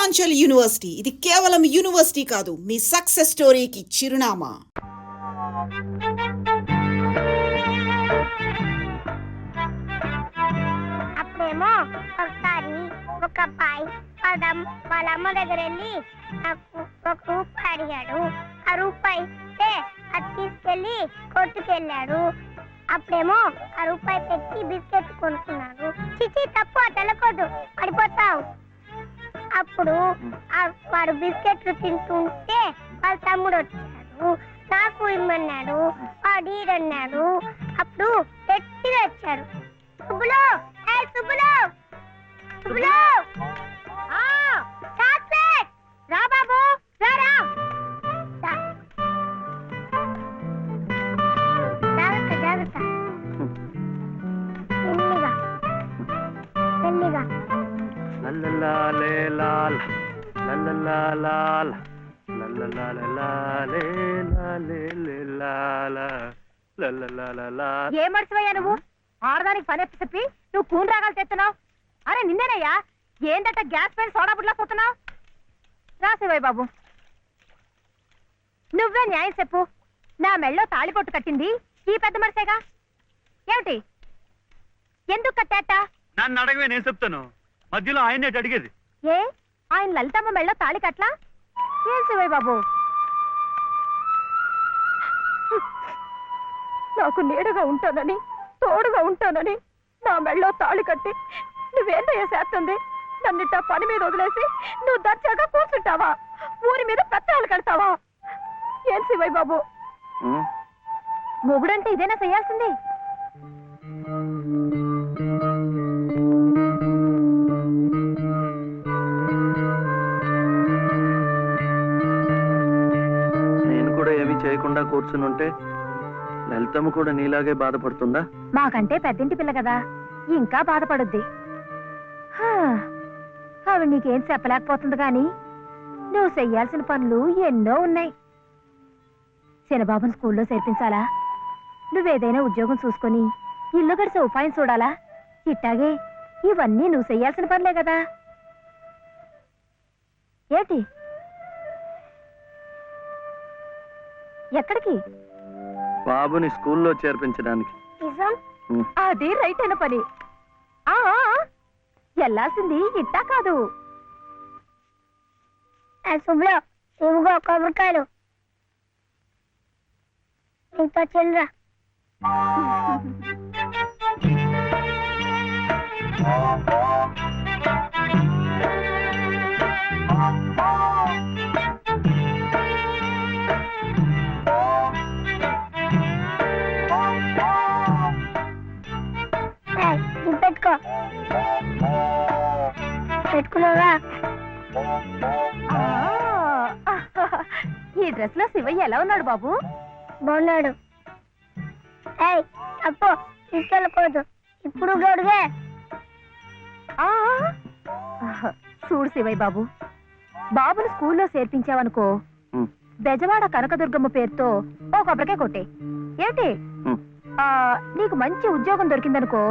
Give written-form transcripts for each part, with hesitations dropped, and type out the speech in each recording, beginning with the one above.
Purvanchal university ఇది కేవలం university కాదు, మీ సక్సెస్ స్టోరీకి చిరునామా. అప్పుడేమో ఒకసారి ఒక అబ్బాయి వాళ్ళ అమ్మ దగ్గర వెళ్ళి నాకు ఒక రూపాయి అడిగాడు. ఆ రూపాయి ఇస్తే అది తీసుకెళ్లి కొట్టుకెళ్ళాడు. అప్పుడేమో ఆ రూపాయి పెట్టి బిస్కెట్ కొనుక్కున్నాడు. చిచి తప్పు తెలకొద్దు, పడిపోతావు. అప్పుడు వాడు బిస్కెట్లు తింటుంటే వాళ్ళ తమ్ముడు వచ్చాడు, నాకు ఇమ్మన్నాడు. వాడు ఈడన్నాడు. అప్పుడు గట్టిగా వచ్చాడు, సుబ్బులు సుబ్బులు సుబ్బులు చాక్లెట్ రా బాబు రారా. జాగ్రత్త జాగ్రత్త, మెల్లిగా మెల్లిగా. ఏ మర్చిపోయా నువ్వు? ఆడదానికి పని చెప్పి నువ్వు కూని రాగాలు తెస్తున్నావు. అరే నిన్నేనయ్యా, ఏందట గ్యాస్ పైన సోడా బుడ్లా పోతున్నావు? రాసేవాయి బాబు, నువ్వే న్యాయం చెప్పు. నా మెళ్ళో తాళిపొట్టు కట్టింది ఈ పెద్ద మనిషేగా. ఏమిటి, ఎందుకు కట్టాట? నన్ను అడగవే, నేను చెప్తాను. మధ్యలో ఆయన అడిగేది ఏ ఆయన లలితమ్మ మెళ్ళో తాళి కట్లా? ఏం శివయ్య బాబు, నాకు నీడగా ఉంటానని తోడుగా ఉంటానని నా మెళ్ళో తాళి కట్టి నువ్వేందయ్యా చేస్తుంది? నన్నిట్ట పని మీద వదిలేసి నువ్వు దర్జాగా కూర్చుంటావా? ఊరి మీద పెత్తనాలు కడతావా? ఏం శివయ్య బాబు, మొగుడంటే ఇదేనా చేయాల్సింది? నేను కూడా ఏమీ చేయకుండా కూర్చునుంటే లలితమ్మ కూడా నీలాగే బాధపడుతుందా? మాకంటే పెద్దింటి పిల్ల కదా, ఇంకా బాధపడుద్ది. ఆవిడ నీకేం చెప్పలేకపోతుంది గాని నువ్వు చెయ్యాల్సిన పనులు ఎన్నో ఉన్నాయి. చిన్నబాబుని స్కూల్లో చేర్పించాలా? నువ్వేదైనా ఉద్యోగం చూసుకొని ఇల్లు గడిచే ఉపాయం చూడాలా? ఇట్టాగే ఇవన్నీ నువ్వు చెయ్యాల్సిన పనులే కదా. ఏంటి, ఎక్కడికి? బాబుని స్కూల్లో చేర్పించడానికి. అది రైట్ అయిన పని. వెళ్ళాల్సింది ఇట్టా కాదు. శుభ్లో ఇవిగో కొబ్బరికాయలు, నీతో చిల్లరా. పెట్టుకో, పెట్టుకున్నావా? ఈ డ్రెస్ లో శివయ్య ఎలా ఉన్నాడు బాబు? బాగున్నాడు. అప్పు తీసుకెళ్ళకూడదు, ఇప్పుడు గొడుగే. చూడు శివయ్య బాబు, బాబుని స్కూల్లో చేర్పించావనుకో, బెజవాడ కనకదుర్గమ్మ పేరుతో ఓ కొబ్బరికాయ కొట్టే. ఏంటి, నీకు మంచి ఉద్యోగం దొరికిందనుకో,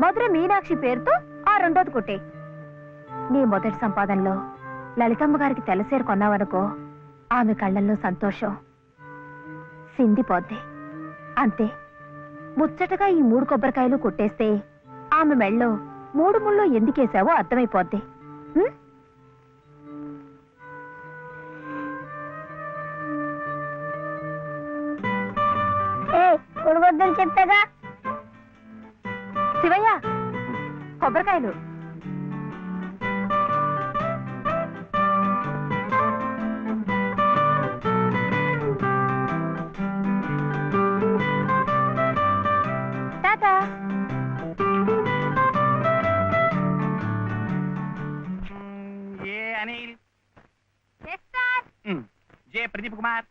మధుర మీనాక్షి పేరుతో ఆ రెండోది కొట్టే. నీ మొదటి సంపాదనలో లలితమ్మ గారికి తెల్లసేరు కొన్నావనుకో, ఆమె కళ్ళల్లో సంతోషం సిందిపోద్ది. అంతే, ముచ్చటగా ఈ 3 కొబ్బరికాయలు కొట్టేస్తే ఆమె మెళ్ళో 3 ముళ్ళు ఎందుకేసావో అర్థమైపోద్ది. కొడవద్దని చెప్పాగా. శివయ్య, కొబ్బరికాయలు. Tata. A Anil, J Pradeep Kumar,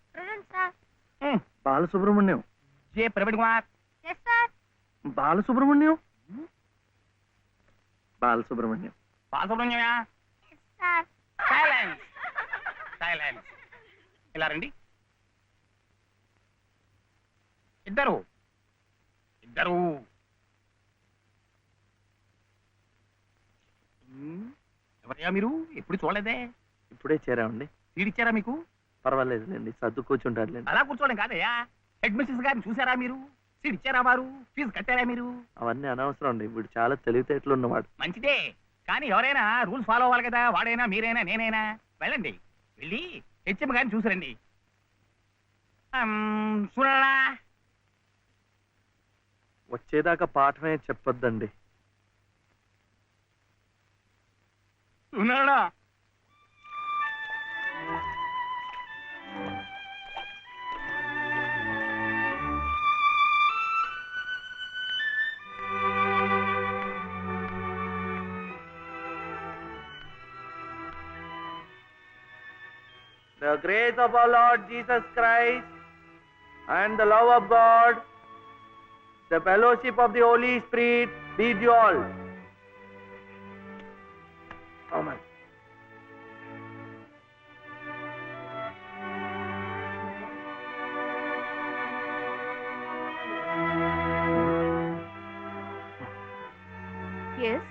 Balasubrahmanyam, J Praveen Kumar, Balasubrahmanyam, Balasubrahmanyam, బాలసుబ్రహ్మణ్యమా? Silence silence. ఇలా రండి. ఇద్దరు ఇద్దరు ఎవరయ్యా మీరు? ఎప్పుడు చూడలేదే. ఇప్పుడే చేరామండి. తీడిచ్చారా మీకు? పర్వాలేదులేండి, సర్దు కూర్చుంటారులేండి. అలా కూర్చోవడం కాదయ్యా, హెడ్ మిస్సెస్ గారిని చూసారా మీరు? సీట్ ఇచ్చారా వారు? ఫీజు కట్టారా మీరు? అవన్నీ అనవసరం అండి, వీడు చాలా తెలివితేటలు ఉన్నవాడు. మంచిదే, కానీ ఎవరైనా రూల్స్ ఫాలో అవ్వాలి కదా. వాడైనా మీరైనా నేనైనా. వెళ్ళండి, వెళ్ళి హెచ్ఎం గారిని చూసిరండి. చూడాలా? వచ్చేదాకా పాఠమే చెప్పొద్దండి. ఉన్నాడా? The grace of our Lord Jesus Christ and the love of God, the fellowship of the Holy Spirit be with you all. Amen. Yes.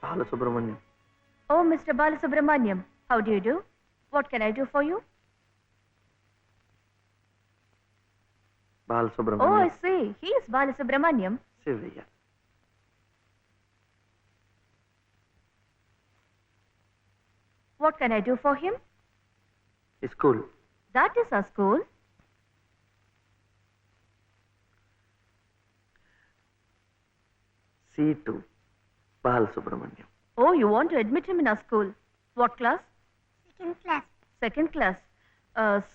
Balasubramaniam. Oh, Mr. Balasubramaniam, how do you do? What can I do for you? Balasubramaniam. Oh, I see. He is Balasubramaniam. Sivaya. What can I do for him? School. That is our school. C2. Balasubramaniam. Oh, you want to admit him in our school. What class? Second class. Second class.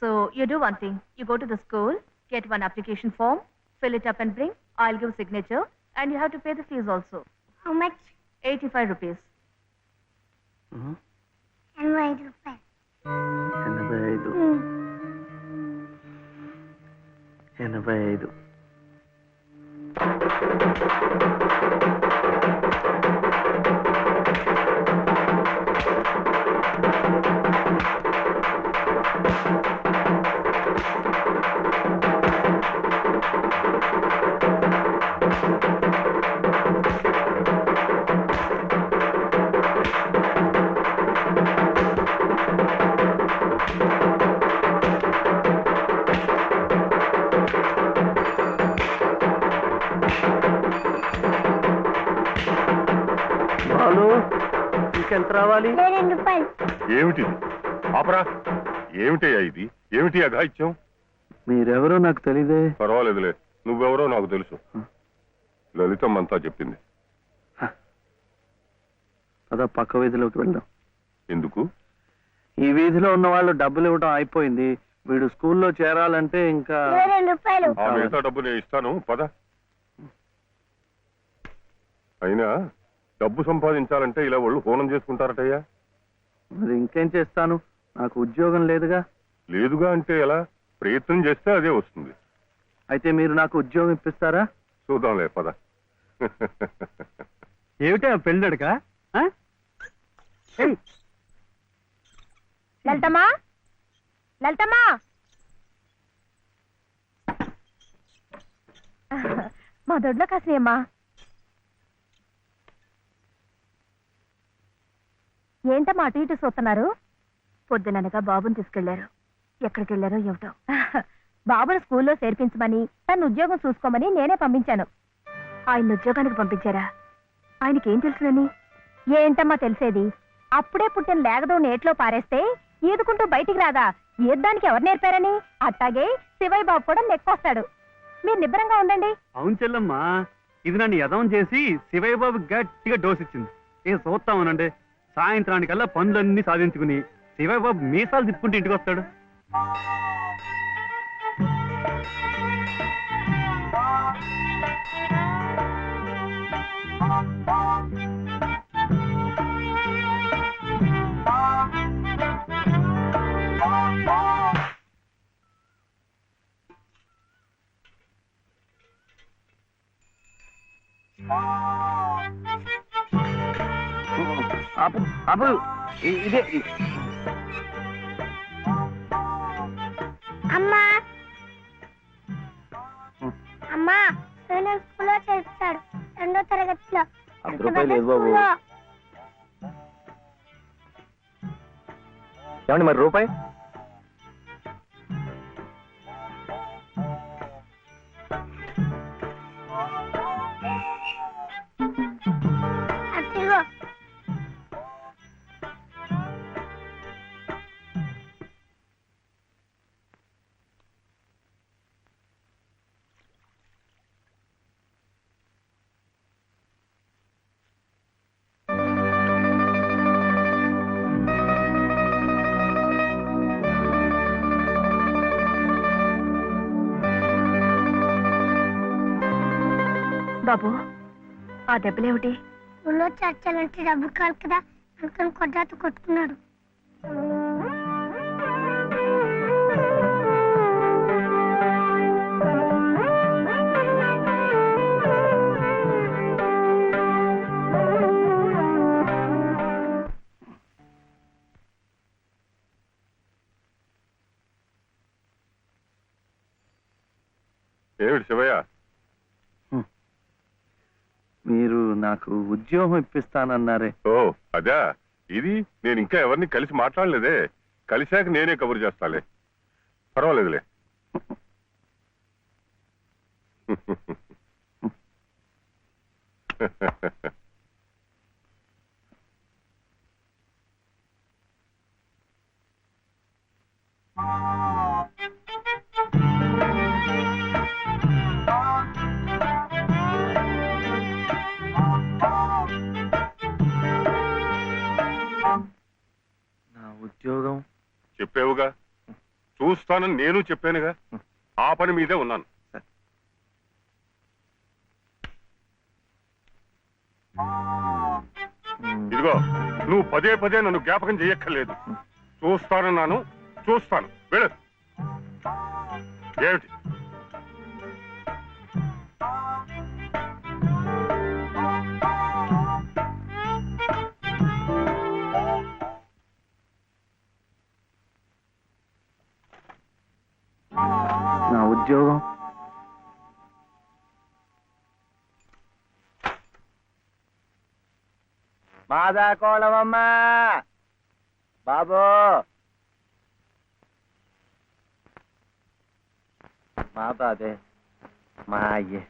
So you do one thing. You go to the school, get one application form, fill it up and bring. I'll give signature and you have to pay the fees also. How much? 85 rupees. 85 రూపాయలు. 85. బాలు, ఇంకెంత రావాలి? 2 రూపాయలు. ఏమిటిది? ఆపరా! ఏమిటయ్యా ఇది? ఏమిటి అఘాయిత్యం? మీరెవరో నాకు తెలీదే. పర్వాలేదులే, నువ్వెవరో నాకు తెలుసు. లలితమ్మంతా చెప్పింది. అదా పక్క వీధిలోకి వెళ్దాం. ఎందుకు? ఈ వీధిలో ఉన్న వాళ్ళు డబ్బులు ఇవ్వడం అయిపోయింది. వీడు స్కూల్లో చేరాలంటే ఇంకా 2 రూపాయలు. ఆ మిగతా డబ్బు నేను ఇస్తాను, పద. అయినా డబ్బు సంపాదించాలంటే ఇలా వాళ్ళు హోనం చేసుకుంటారటయ్యా. మరి ఇంకేం చేస్తాను, నాకు ఉద్యోగం లేదుగా. లేదుగా అంటే ఎలా? ప్రయత్నం చేస్తే అదే వస్తుంది. అయితే మీరు నాకు ఉద్యోగం ఇప్పిస్తారా? చూద్దాంలే, పద. ఏమిటా పెళ్ళడుక? లలితమ్మా, లలితమ్మా, మా దొడ్లో కాసినమ్మా. ఏంటమ్మా అటు ఇటు చూస్తున్నారు? పొద్దుననగా బాబుని తీసుకెళ్లారు. ఎక్కడికి వెళ్ళారో ఏమిటో. బాబుని స్కూల్లో చేర్పించమని, తను ఉద్యోగం చూసుకోమని నేనే పంపించాను. ఆయన ఉద్యోగానికి పంపించారా? ఆయనకేం తెలుసునని? ఏంటమ్మా తెలిసేది? అప్పుడే పుట్టిన లేగదో నేట్లో పారేస్తే ఈదుకుంటూ బయటికి రాదా? ఈద్దానికి ఎవరు నేర్పారని? అట్టాగే శివయ్య బాబు కూడా నెక్కొస్తాడు. మీరు నిబ్బరంగా ఉండండి. అవును చెల్లమ్మా, ఇది నన్ను యదవం చేసి శివయ్య బాబు గట్టిగా డోస్ ఇచ్చింది. ఏం చూస్తామనండి, సాయంత్రానికల్లా పనులన్నీ సాధించుకుని శివయ్య బాబు మీసాలు తిప్పుకుంటూ ఇంటికి వస్తాడు. అప్పుడు ఇదే అమ్మా, అమ్మా, నేను స్కూల్లో చేర్చాడు 2వ తరగతిలో. 10 రూపాయలు లేదు బాబు. ఏమండి మరి రూపాయి? అదిగో బాబు ఆ దెబ్బలేమిటి? ఊళ్ళో చర్చలంటే డబ్బు కాదు కదా అనుకుని కొట్టాత కొట్టుకున్నాడు. ఏమిటి శివయ్య? మీరు నాకు ఉద్యోగం ఇప్పిస్తానన్నారే. ఓ అదా, ఇది నేను ఇంకా ఎవరిని కలిసి మాట్లాడలేదే. కలిశాక నేనే కబురు చేస్తాలే, పర్వాలేదులే. నా ఉద్యోగం చెప్పావుగా, చూస్తానని నేను చెప్పానుగా. ఆ పని మీదే ఉన్నాను. ఇదిగో, నువ్వు పదే పదే నన్ను జ్ఞాపకం చెయ్యక్కర్లేదు. చూస్తానన్నాను, చూస్తాను. వెళ్ళు. ఏమిటి? నా ఉద్యోగం మాదా కోళమమ్మా బాబు, మా బాబే, మా అయ్యే.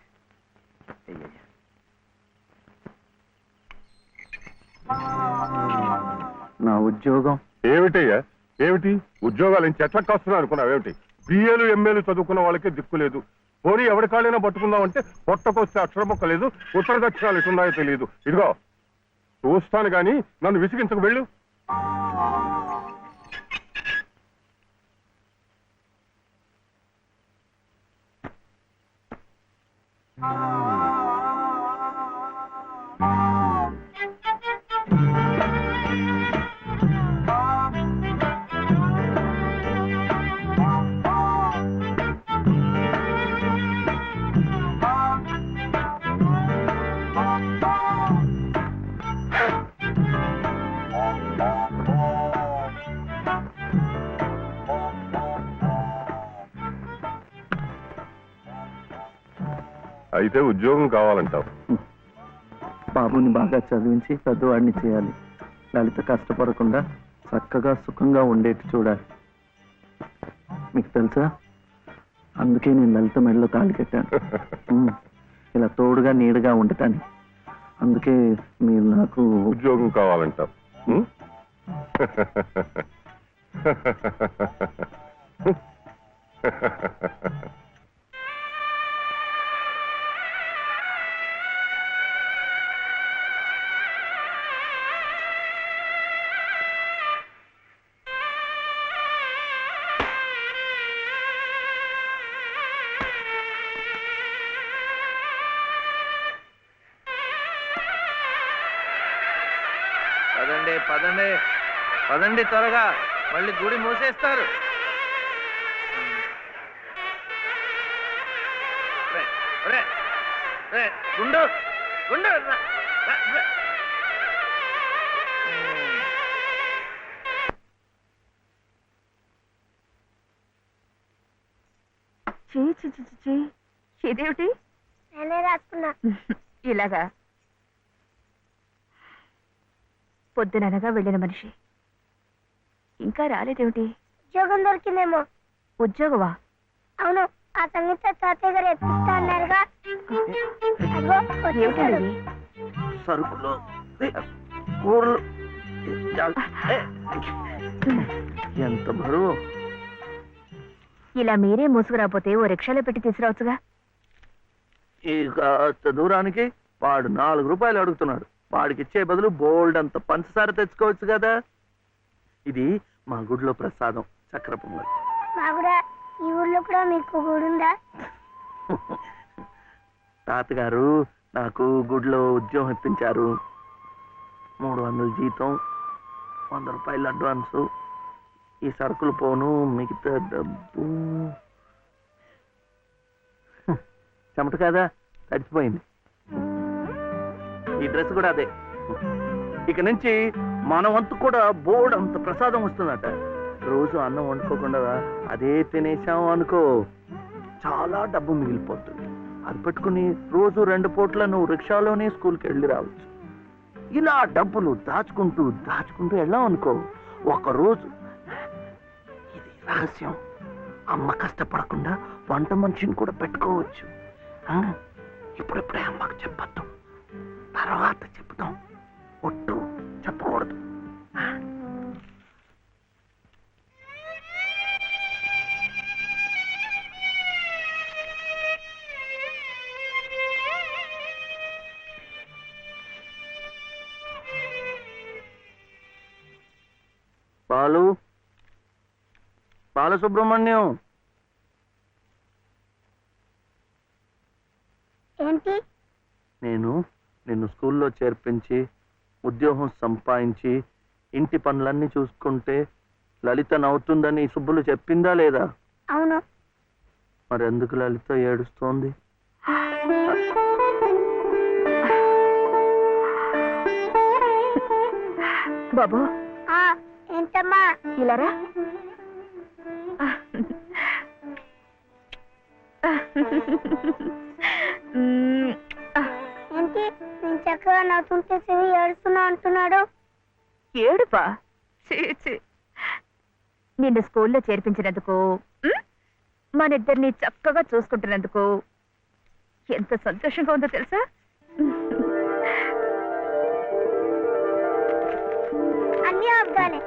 నా ఉద్యోగం ఏమిటయ్యా? ఏమిటి ఉద్యోగాలు చెట్లకు వస్తున్నావు అనుకున్నావు? ఏమిటి బిఏలు ఎంఏలు చదువుకున్న వాళ్ళకే దిక్కు లేదు. పోనీ ఎవరి కాళ్ళైనా పట్టుకుందామంటే పొట్టకొస్తే అక్షరం మొక్క లేదు, ఉత్తర దక్షిణాలు ఎటున్నాయో తెలియదు. ఇదిగో చూస్తాను గాని నన్ను విసిగించకు. వెళ్ళు. అయితే ఉద్యోగం కావాలంటావు? బాబుని బాగా చదివించి పెద్దవాడిని చేయాలి. లలిత కష్టపడకుండా చక్కగా సుఖంగా ఉండేట్టు చూడాలి. మీకు తెలుసా, అందుకే నేను లలిత మెడలో తాళి కట్టాను. ఇలా తోడుగా నీడగా ఉండటానికి. అందుకే మీరు నాకు ఉద్యోగం కావాలంటావు. పదండి పదండి పదండి, త్వరగా, మళ్ళీ గుడి మూసేస్తారు. గుండు గుండు ఇదేమిటి? నేనే రాసుకున్నా. ఇలాగా పొద్దుననగా వెళ్ళిన మనిషి ఇంకా ఇంకా రాలేదేమిటి? ఉద్యోగం దొరికిందేమో. ఉద్యోగమా? అవును, ఆ సంగీత తాతయ్య గారు ఎప్పిస్తా అన్నారుగా. అదిగో వచ్చేసాడు. ఏమిటండి? సరుకులు కూరలు ఎంత బరువు. ఇలా మీరే మోసుకురాపోతే ఓ రిక్షాలో పెట్టి తీసుకురావచ్చుగా. ఈ కాస్త దూరానికి వాడు 4 రూపాయలు అడుగుతున్నాడు. వాడికి ఇచ్చే బదులు బోల్డ్ అంత పంచదార తెచ్చుకోవచ్చు కదా. ఇది మా గుడిలో ప్రసాదం, చక్ర పొంగల్. మా కూడా ఈ ఊర్లో కూడా మీకు గుడి ఉందా? తాతగారు నాకు గుడిలో ఉద్యోగం ఇప్పించారు. 300 జీతం, 100 రూపాయలు అడ్వాన్సు. ఈ సరుకులు పోను, మిగతా డబ్బు చెమట కదా తడిచిపోయింది. ఈ డ్రెస్ కూడా అదే. ఇక నుంచి మన వంతు కూడా బోర్డు అంత ప్రసాదం వస్తుందట. రోజు అన్నం వండుకోకుండా అదే తినేసాం అనుకో, చాలా డబ్బు మిగిలిపోతుంది. అది పెట్టుకుని రోజు 2 పూట్ల నువ్వు రిక్షాలోనే స్కూల్కి వెళ్ళి రావచ్చు. ఇలా డబ్బులు దాచుకుంటూ దాచుకుంటూ వెళ్ళాం అనుకో, ఒకరోజు ఇది రహస్యం, అమ్మ కష్టపడకుండా వంట మనిషిని కూడా పెట్టుకోవచ్చు. ఇప్పుడిప్పుడే అమ్మకు చెప్పద్దు, తర్వాత చెప్తాం. ఒట్టు చెప్పకూడదు. బాలసుబ్రహ్మణ్యం, ఏంటి? నేను నిన్ను స్కూల్లో చేర్పించి ఉద్యోగం సంపాదించి ఇంటి పనులన్నీ చూసుకుంటే లలిత నవ్వుతుందని సుబ్బులు చెప్పిందా లేదా? అవును. మరి ఎందుకు లలిత ఏడుస్తోంది? బాబు, ఏంటమ్మా? ఇలారా. ఏంటి నేను చక్కగా నవ్వుతుంటే చెవి ఏడుస్తున్నా అంటున్నాడు? ఏడుపా? నిన్ను స్కూల్లో చేర్పించినందుకు, మన ఇద్దరిని చక్కగా చూసుకుంటున్నందుకు ఎంత సంతోషంగా ఉందో తెలుసా? అన్నీ అబ్బాలే.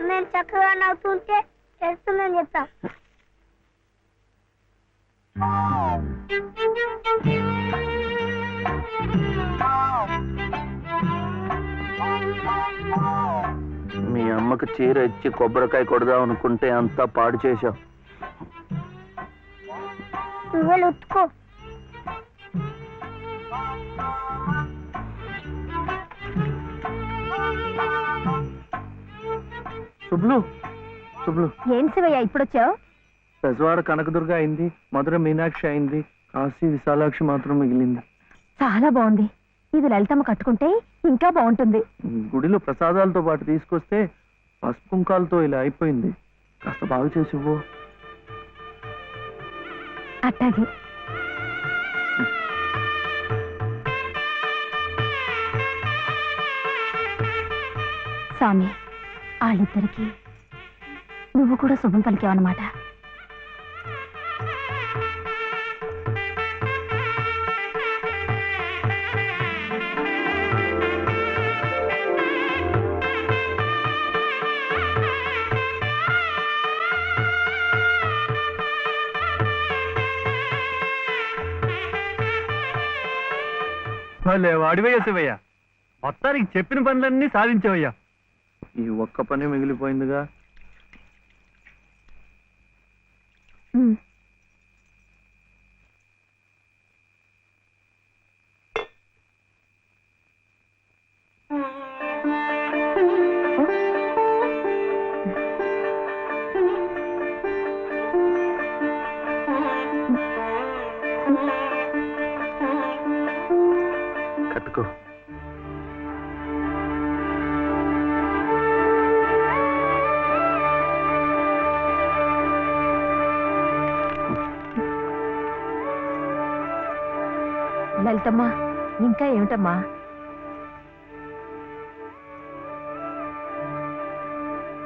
మేము చక్కగా నవ్వుతుంటే ఏడుస్తుందని చెప్పాం. మీ అమ్మకు చీర ఇచ్చి కొబ్బరికాయ కొడదాం అనుకుంటే అంతా పాడు చేశావు. నువ్వే ఉత్తుకో. శుభ్లు, శుభ్లు, ఏం శివయ్య ఇప్పుడొచ్చావు? పెజవాడ కనకదుర్గ అయింది, మధుర మీనాక్షి అయింది, కాశీ విశాలాక్షి మాత్రం మిగిలింది. చాలా బాగుంది. ఇది లలితమ్మ కట్టుకుంటే ఇంకా బాగుంటుంది. గుడిలో ప్రసాదాలతో పాటు తీసుకొస్తే పసుపు కుంకాలతో ఇలా అయిపోయింది. కాస్త బాగు చేసి ఇవ్వు. అట్టాగే. స్వామి, వాళ్ళిద్దరికి నువ్వు కూడా శుభం పలికావన్నమాట. వాడివయ్యా శివయ్య, మొత్తానికి చెప్పిన పనులన్నీ సాధించావయ్యా. ఈ ఒక్క పని మిగిలిపోయిందిగా. కట్టుకో. లలితమ్మా, ఇంకా ఏమిటమ్మా?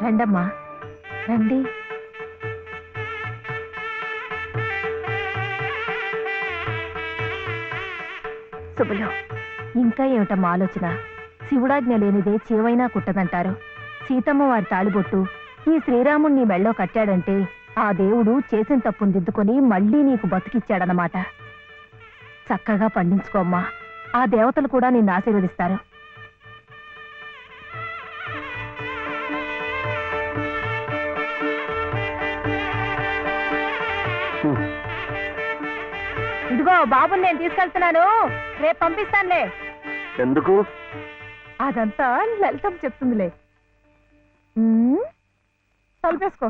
రండమ్మా. రండి. శుభలో ఇంకా ఏమిటమ్మా ఆలోచన? శివుడాజ్ఞ లేనిదే చేవైనా కుట్టదంటారు. సీతమ్మ వారి తాళిబొట్టు ఈ శ్రీరాముణ్ణి మెళ్ళో కట్టాడంటే ఆ దేవుడు చేసిన తప్పును దిద్దుకొని మళ్ళీ నీకు బతికిచ్చాడనమాట. చక్కగా పండించుకోమ్మా, ఆ దేవతలు కూడా నిన్ను ఆశీర్వదిస్తారు. ఇదిగో బాబుని నేను తీసుకెళ్తున్నాను, రేపు పంపిస్తానులే. ఎందుకు? అదంతా లలితం చెప్తుందిలే. తలుపేసుకో.